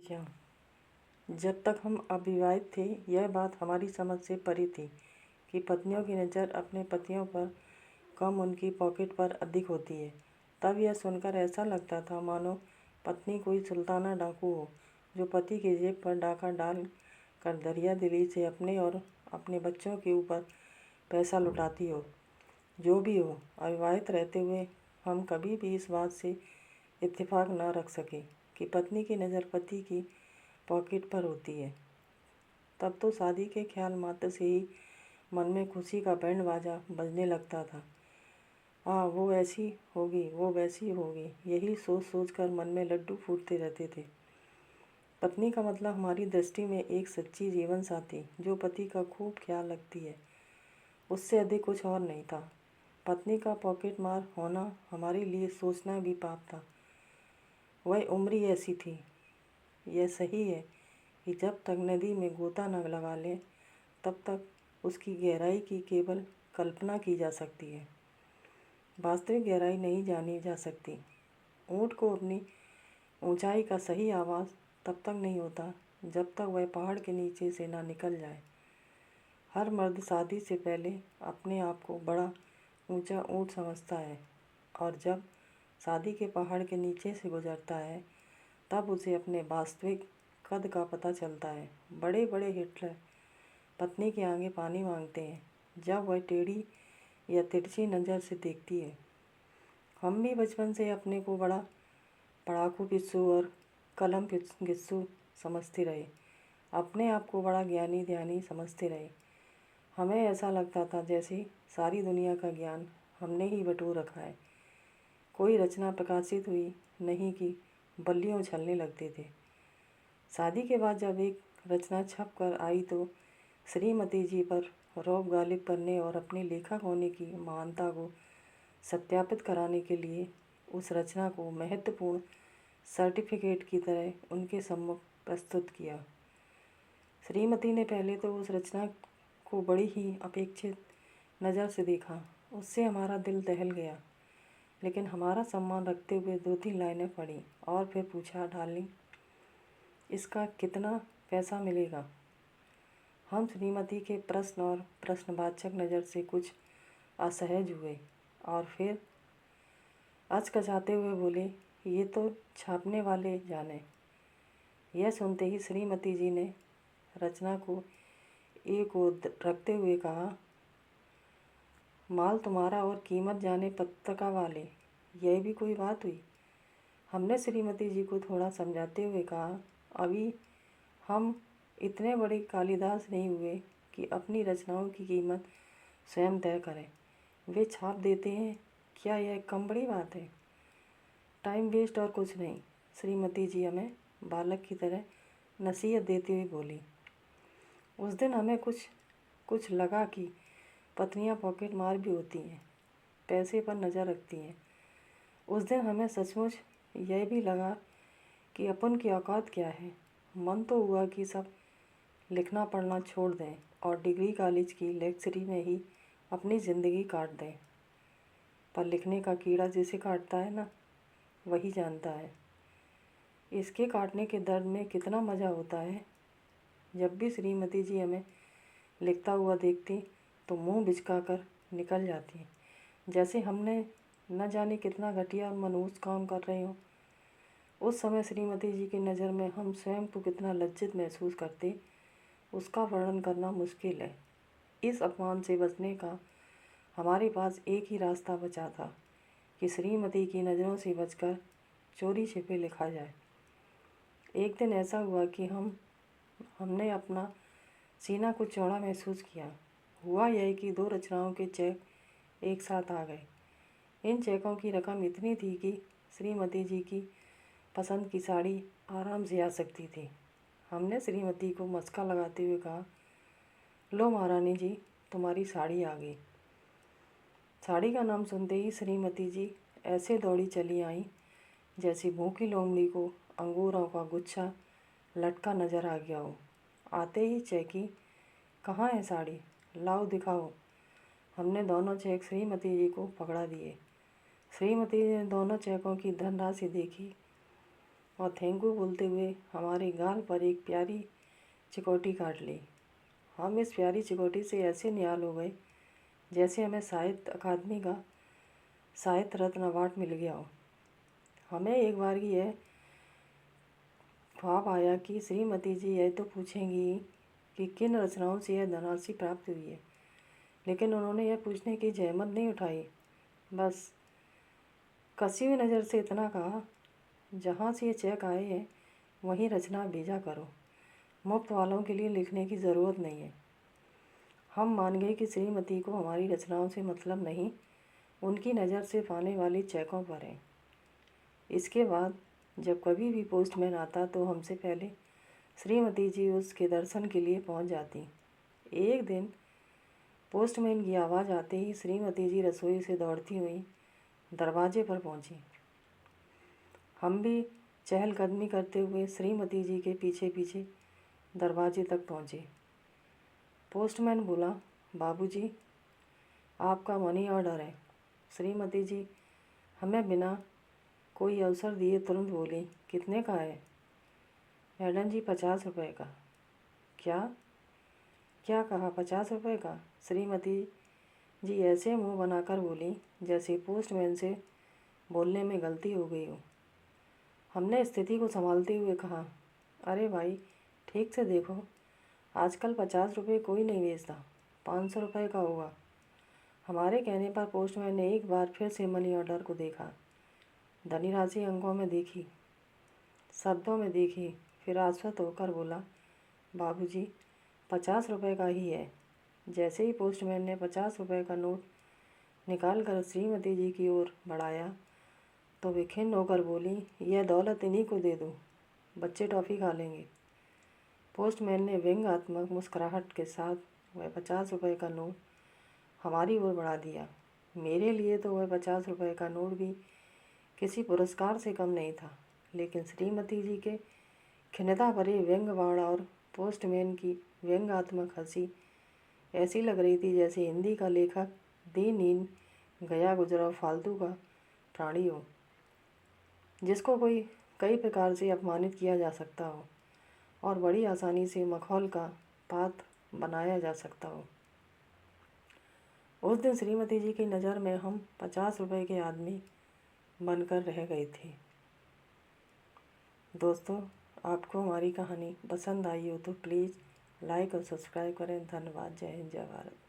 क्या जब तक हम अविवाहित थे, यह बात हमारी समझ से परे थी कि पत्नियों की नज़र अपने पतियों पर कम उनकी पॉकेट पर अधिक होती है। तब यह सुनकर ऐसा लगता था मानो पत्नी कोई सुल्ताना डाकू हो, जो पति की जेब पर डाका डाल कर दरिया दिली से अपने और अपने बच्चों के ऊपर पैसा लुटाती हो। जो भी हो, अविवाहित रहते हुए हम कभी भी इस बात से इत्तेफाक न रख सके कि पत्नी की नज़र पति की पॉकेट पर होती है। तब तो शादी के ख्याल मात्र से ही मन में खुशी का बैंड बाजा बजने लगता था। वो ऐसी होगी, वो वैसी होगी, यही सोच सोच कर मन में लड्डू फूटते रहते थे। पत्नी का मतलब हमारी दृष्टि में एक सच्ची जीवन साथी, जो पति का खूब ख्याल रखती है। उससे अधिक कुछ और नहीं था। पत्नी का पॉकेट मार होना हमारे लिए सोचना भी पाप था। वह उम्र ही ऐसी थी। यह सही है कि जब तक नदी में गोता न लगा लें, तब तक उसकी गहराई की केवल कल्पना की जा सकती है। वास्तविक गहराई नहीं जानी जा सकती। ऊँट को अपनी ऊंचाई का सही आवाज़ तब तक नहीं होता जब तक वह पहाड़ के नीचे से ना निकल जाए। हर मर्द शादी से पहले अपने आप को बड़ा ऊंचा ऊँट समझता है, और जब शादी के पहाड़ के नीचे से गुजरता है, तब उसे अपने वास्तविक कद का पता चलता है। बड़े बड़े हिटलर पत्नी के आगे पानी मांगते हैं जब वह टेढ़ी या तिरछी नज़र से देखती है। हम भी बचपन से अपने को बड़ा पढ़ाकू पिस्सू और कलम गिस्सू समझते रहे, अपने आप को बड़ा ज्ञानी ध्यानी समझते रहे। हमें ऐसा लगता था जैसे सारी दुनिया का ज्ञान हमने ही बटोर रखा है। कोई रचना प्रकाशित हुई नहीं कि बल्लियों उछलने लगते थे। शादी के बाद जब एक रचना छप कर आई तो श्रीमती जी पर रौब गालिब करने और अपने लेखक होने की महानता को सत्यापित कराने के लिए उस रचना को महत्वपूर्ण सर्टिफिकेट की तरह उनके सम्मुख प्रस्तुत किया। श्रीमती ने पहले तो उस रचना को बड़ी ही अपेक्षित नज़र से देखा। उससे हमारा दिल दहल गया, लेकिन हमारा सम्मान रखते हुए 2-3 लाइनें पढ़ी और फिर पूछा, डार्लिंग, इसका कितना पैसा मिलेगा? हम श्रीमती के प्रश्न और प्रश्नवाचक नज़र से कुछ असहज हुए और फिर अचकचाते हुए बोले, ये तो छापने वाले जाने। यह सुनते ही श्रीमती जी ने रचना को एक ओर रखते हुए कहा, माल तुम्हारा और कीमत जाने पत्रिका वाले। यह भी कोई बात हुई? हमने श्रीमती जी को थोड़ा समझाते हुए कहा, अभी हम इतने बड़े कालिदास नहीं हुए कि अपनी रचनाओं की कीमत स्वयं तय करें। वे छाप देते हैं, क्या यह कम बड़ी बात है? टाइम वेस्ट और कुछ नहीं। श्रीमती जी हमें बालक की तरह नसीहत देते हुए बोली। उस दिन हमें कुछ लगा कि पत्नियां पॉकेट मार भी होती हैं, पैसे पर नज़र रखती हैं। उस दिन हमें सचमुच यह भी लगा कि अपन की औकात क्या है। मन तो हुआ कि सब लिखना पढ़ना छोड़ दें और डिग्री कॉलेज की लेक्चरी में ही अपनी ज़िंदगी काट दें। पर लिखने का कीड़ा जिसे काटता है ना, वही जानता है इसके काटने के दर्द में कितना मज़ा होता है। जब भी श्रीमती जी हमें लिखता हुआ देखती तो मुंह बिचका कर निकल जाती, जैसे हमने न जाने कितना घटिया और मनहूस काम कर रहे हों। उस समय श्रीमती जी की नज़र में हम स्वयं को कितना लज्जित महसूस करते, उसका वर्णन करना मुश्किल है। इस अपमान से बचने का हमारे पास एक ही रास्ता बचा था कि श्रीमती की नज़रों से बचकर चोरी छिपे लिखा जाए। एक दिन ऐसा हुआ कि हमने अपना सीना कुछ चौड़ा महसूस किया। हुआ यह कि 2 रचनाओं के चेक एक साथ आ गए। इन चेकों की रकम इतनी थी कि श्रीमती जी की पसंद की साड़ी आराम से आ सकती थी। हमने श्रीमती को मस्का लगाते हुए कहा, लो महारानी जी, तुम्हारी साड़ी आ गई। साड़ी का नाम सुनते ही श्रीमती जी ऐसे दौड़ी चली आई जैसे भूखी लोमड़ी को अंगूरों का गुच्छा लटका नज़र आ गया हो। आते ही चेकी, कहाँ है साड़ी, लाओ दिखाओ। हमने दोनों चेक श्रीमती जी को पकड़ा दिए। श्रीमती जी ने दोनों चेकों की धनराशि देखी और थैंक यू बोलते हुए हमारे गाल पर एक प्यारी चिकोटी काट ली। हम इस प्यारी चिकोटी से ऐसे निहाल हो गए जैसे हमें साहित्य अकादमी का साहित्य रत्न अवार्ड मिल गया हो। हमें एक बार की यह ख्वाब आया कि श्रीमती जी यह तो पूछेंगी कि किन रचनाओं से यह धनराशि प्राप्त हुई है, लेकिन उन्होंने यह पूछने की जहमत नहीं उठाई। बस कसी हुई नज़र से इतना कहा, जहाँ से ये चेक आए हैं वहीं रचना भेजा करो, मुफ्त वालों के लिए लिखने की ज़रूरत नहीं है। हम मान गए कि श्रीमती को हमारी रचनाओं से मतलब नहीं, उनकी नज़र सिर्फ आने वाली चेकों पर है। इसके बाद जब कभी भी पोस्टमैन आता तो हमसे पहले श्रीमती जी उसके दर्शन के लिए पहुंच जाती। एक दिन पोस्टमैन की आवाज़ आते ही श्रीमती जी रसोई से दौड़ती हुई दरवाजे पर पहुंची। हम भी चहलकदमी करते हुए श्रीमती जी के पीछे पीछे दरवाजे तक पहुंचे। पोस्टमैन बोला, बाबूजी, आपका मनी ऑर्डर है। श्रीमती जी हमें बिना कोई अवसर दिए तुरंत बोली, कितने का है? मैडम जी 50 रुपये का। क्या क्या कहा? 50 रुपये का? श्रीमती जी ऐसे मुंह बनाकर बोली जैसे पोस्टमैन से बोलने में गलती हो गई हो। हमने स्थिति को संभालते हुए कहा, अरे भाई ठीक से देखो, आजकल 50 रुपये कोई नहीं बेचता, 500 रुपये का होगा। हमारे कहने पर पोस्टमैन ने एक बार फिर से मनी ऑर्डर को देखा, धनी राशि अंकों में देखी, शब्दों में देखी, फिर आश्वस्त होकर बोला, बाबूजी 50 रुपये का ही है। जैसे ही पोस्टमैन ने 50 रुपये का नोट निकाल कर श्रीमती जी की ओर बढ़ाया तो वे खिन्न होकर बोली, यह दौलत इन्हीं को दे दो, बच्चे टॉफ़ी खा लेंगे। पोस्टमैन ने व्यंग्यात्मक मुस्कुराहट के साथ वह 50 रुपये का नोट हमारी ओर बढ़ा दिया। मेरे लिए तो वह 50 रुपये का नोट भी किसी पुरस्कार से कम नहीं था, लेकिन श्रीमती जी के खिन्नता भरे व्यंग्यबाण और पोस्टमैन की व्यंग्यात्मक हंसी ऐसी लग रही थी जैसे हिंदी का लेखक दीनहीन गया गुजरा फालतू का प्राणी हो, जिसको कोई कई प्रकार से अपमानित किया जा सकता हो और बड़ी आसानी से मखौल का पात्र बनाया जा सकता हो। उस दिन श्रीमती जी की नज़र में हम 50 रुपये के आदमी बनकर रह गए थे। दोस्तों, आपको हमारी कहानी पसंद आई हो तो प्लीज़ लाइक और सब्सक्राइब करें। धन्यवाद। जय हिंद, जय भारत।